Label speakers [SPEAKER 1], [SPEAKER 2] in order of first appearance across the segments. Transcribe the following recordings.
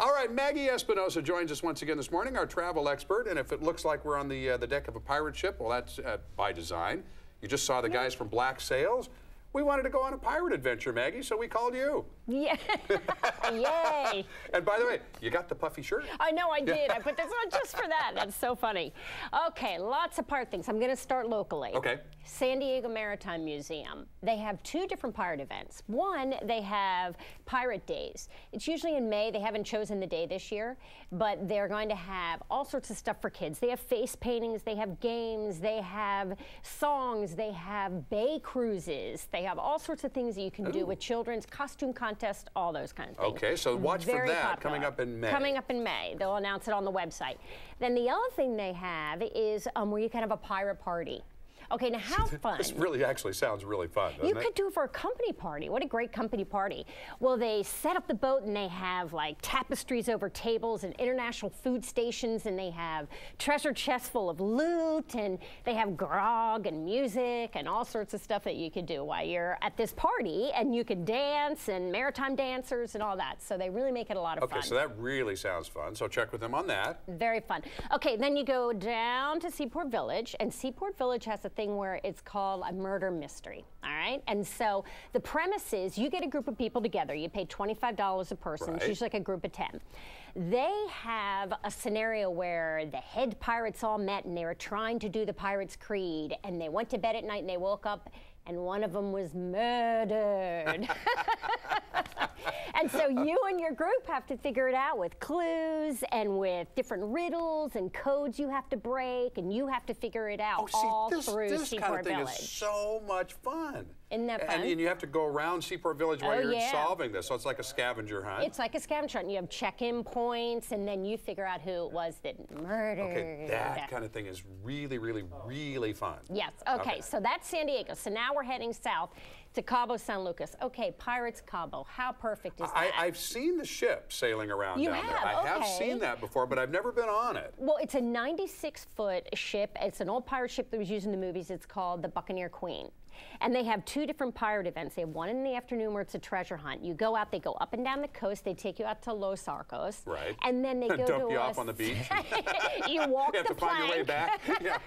[SPEAKER 1] All right, Maggie Espinosa joins us once again this morning, our travel expert. And if it looks like we're on the deck of a pirate ship, well, that's by design. You just saw the guys from Black Sails. We wanted to go on a pirate adventure, Maggie, so we called you.
[SPEAKER 2] Yeah. Yay.
[SPEAKER 1] And by the way, you got the puffy shirt?
[SPEAKER 2] I know I did. I put this on just for that. That's so funny. Okay, lots of pirate things. I'm going to start locally.
[SPEAKER 1] Okay.
[SPEAKER 2] San Diego Maritime Museum. They have two different pirate events. One, they have Pirate Days. It's usually in May. They haven't chosen the day this year, but they're going to have all sorts of stuff for kids. They have face paintings, they have games, they have songs, they have bay cruises. They have all sorts of things that you can do with children's costume contest, all those kinds of things.
[SPEAKER 1] Okay, so watch for that
[SPEAKER 2] popular.
[SPEAKER 1] coming up in May.
[SPEAKER 2] Coming up in May. They'll announce it on the website. Then the other thing they have is where you can have a pirate party. Okay, now how fun.
[SPEAKER 1] This really actually sounds really fun, doesn't it?
[SPEAKER 2] You could do it for a company party. What a great company party. Well, they set up the boat and they have like tapestries over tables and international food stations, and they have treasure chests full of loot, and they have grog and music and all sorts of stuff that you could do while you're at this party, and you could dance and maritime dancers and all that. So they really make it a lot of fun.
[SPEAKER 1] Okay, so that really sounds fun. So check with them on that.
[SPEAKER 2] Very fun. Okay, then you go down to Seaport Village, and Seaport Village has a thing where it's called a murder mystery, all right? And so the premise is you get a group of people together. You pay $25 a person.
[SPEAKER 1] Right.
[SPEAKER 2] It's usually like a group of 10. They have a scenario where the head pirates all met and they were trying to do the Pirates' Creed, and they went to bed at night and they woke up and one of them was murdered. And so you and your group have to figure it out with clues and with different riddles and codes you have to break, and you have to figure it out all through Seaport Village.
[SPEAKER 1] This kind of thing is so much fun.
[SPEAKER 2] Isn't that fun?
[SPEAKER 1] And you have to go around Seaport Village while you're solving this, so it's like a scavenger hunt.
[SPEAKER 2] It's like a scavenger hunt. You have check-in points, and then you figure out who it was that murdered.
[SPEAKER 1] Okay, that kind of thing is really, really, really fun.
[SPEAKER 2] Yes, okay, so that's San Diego. So now we're heading south to Cabo San Lucas. Okay, Pirates Cabo, how perfect is that?
[SPEAKER 1] I've seen the ship sailing around down there.
[SPEAKER 2] Okay.
[SPEAKER 1] I have seen that before, but I've never been on it.
[SPEAKER 2] Well, it's a 96-foot ship. It's an old pirate ship that was used in the movies. It's called the Buccaneer Queen. And they have two different pirate events. They have one in the afternoon where it's a treasure hunt. You go out, they go up and down the coast. They take you out to Los Arcos.
[SPEAKER 1] Right.
[SPEAKER 2] And then they go
[SPEAKER 1] dump you off on the beach.
[SPEAKER 2] You walk
[SPEAKER 1] you have
[SPEAKER 2] the
[SPEAKER 1] to find your way back. Yeah.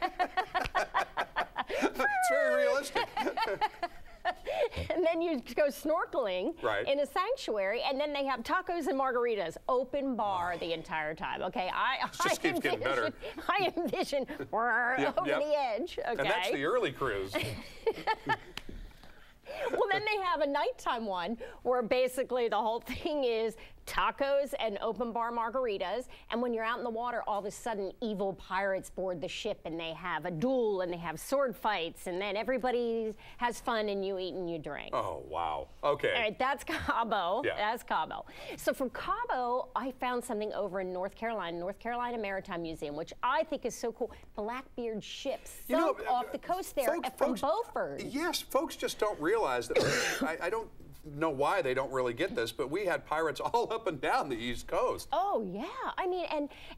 [SPEAKER 1] It's very realistic.
[SPEAKER 2] And then you go snorkeling in a sanctuary, and then they have tacos and margaritas, open bar the entire time. Okay, I envision over the edge. Okay,
[SPEAKER 1] and that's the early cruise.
[SPEAKER 2] Well, then they have a nighttime one where basically the whole thing is tacos and open bar margaritas, and when you're out in the water, all of a sudden evil pirates board the ship and they have a duel and they have sword fights, and then everybody has fun and you eat and you drink.
[SPEAKER 1] Oh, wow. Okay.
[SPEAKER 2] All right, that's Cabo.
[SPEAKER 1] Yeah.
[SPEAKER 2] That's Cabo. So from Cabo, I found something over in North Carolina Maritime Museum, which I think is so cool. Blackbeard ships sunk off the coast there from Beaufort.
[SPEAKER 1] Yes, folks just don't realize that. I don't know why they don't really get this, but we had pirates all up and down the East Coast.
[SPEAKER 2] Oh, yeah. I mean,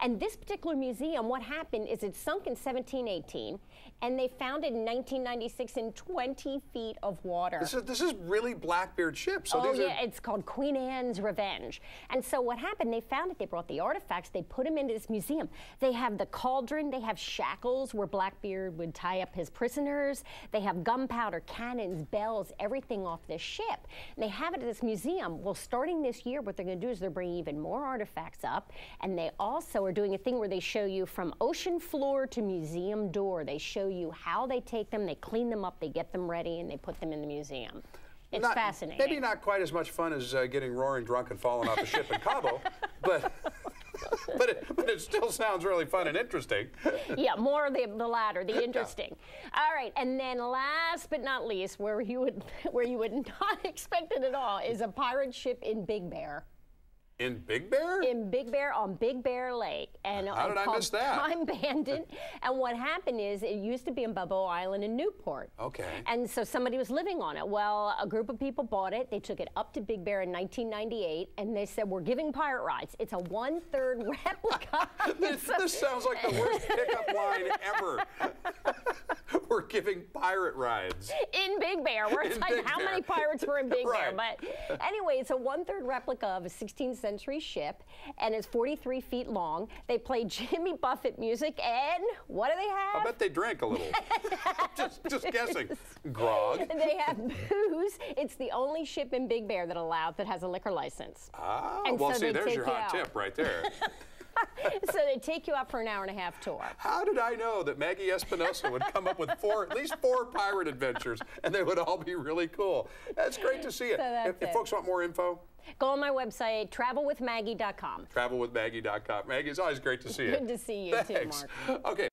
[SPEAKER 2] and this particular museum, what happened is it sunk in 1718, and they found it in 1996 in 20 feet of water.
[SPEAKER 1] This is really Blackbeard ships. So
[SPEAKER 2] it's called Queen Anne's Revenge. And so what happened, they found it, they brought the artifacts, they put them into this museum. They have the cauldron, they have shackles where Blackbeard would tie up his prisoners. They have gunpowder, cannons, bells, everything off this ship. And they have it at this museum. Well, starting this year, what they're going to do is they're bringing even more artifacts up, and they also are doing a thing where they show you from ocean floor to museum door. They show you how they take them, they clean them up, they get them ready, and they put them in the museum. It's fascinating.
[SPEAKER 1] Maybe not quite as much fun as getting roaring drunk and falling off a ship in Cabo, but it still sounds really fun and interesting.
[SPEAKER 2] Yeah, more of the latter, the interesting. Yeah. All right, and then last but not least, where you would not expect it at all, is a pirate ship in Big Bear.
[SPEAKER 1] In Big Bear?
[SPEAKER 2] In Big Bear, on Big Bear Lake. And
[SPEAKER 1] how did I miss that?
[SPEAKER 2] Time Bandit. And what happened is it used to be in Balboa Island in Newport.
[SPEAKER 1] Okay.
[SPEAKER 2] And so somebody was living on it. Well, a group of people bought it. They took it up to Big Bear in 1998, and they said, we're giving pirate rides. It's a 1/3 replica.
[SPEAKER 1] This sounds like the worst pickup line ever. We're giving pirate rides.
[SPEAKER 2] In Big Bear. We're like, how many pirates were in Big
[SPEAKER 1] Right.
[SPEAKER 2] Bear? But anyway, it's a 1/3 replica of a 16th century ship, and it's 43 feet long. They play Jimmy Buffett music, and what do they have?
[SPEAKER 1] I bet they drank a little. just guessing. Grog.
[SPEAKER 2] They have booze. It's the only ship in Big Bear that has a liquor license.
[SPEAKER 1] Ah,
[SPEAKER 2] And
[SPEAKER 1] well,
[SPEAKER 2] so
[SPEAKER 1] see,
[SPEAKER 2] they
[SPEAKER 1] there's
[SPEAKER 2] take
[SPEAKER 1] your
[SPEAKER 2] you
[SPEAKER 1] hot
[SPEAKER 2] out.
[SPEAKER 1] tip right there.
[SPEAKER 2] So they take you out for an hour-and-a-half tour.
[SPEAKER 1] How did I know that Maggie Espinosa would come up with at least four pirate adventures, and they would all be really cool? That's great to see it.
[SPEAKER 2] So that's
[SPEAKER 1] If
[SPEAKER 2] it.
[SPEAKER 1] folks want more info,
[SPEAKER 2] Go on my website, travelwithmaggie.com.
[SPEAKER 1] travelwithmaggie.com. Maggie, it's always great to see you.
[SPEAKER 2] Good to see you too,
[SPEAKER 1] Thanks.
[SPEAKER 2] Mark.
[SPEAKER 1] Okay.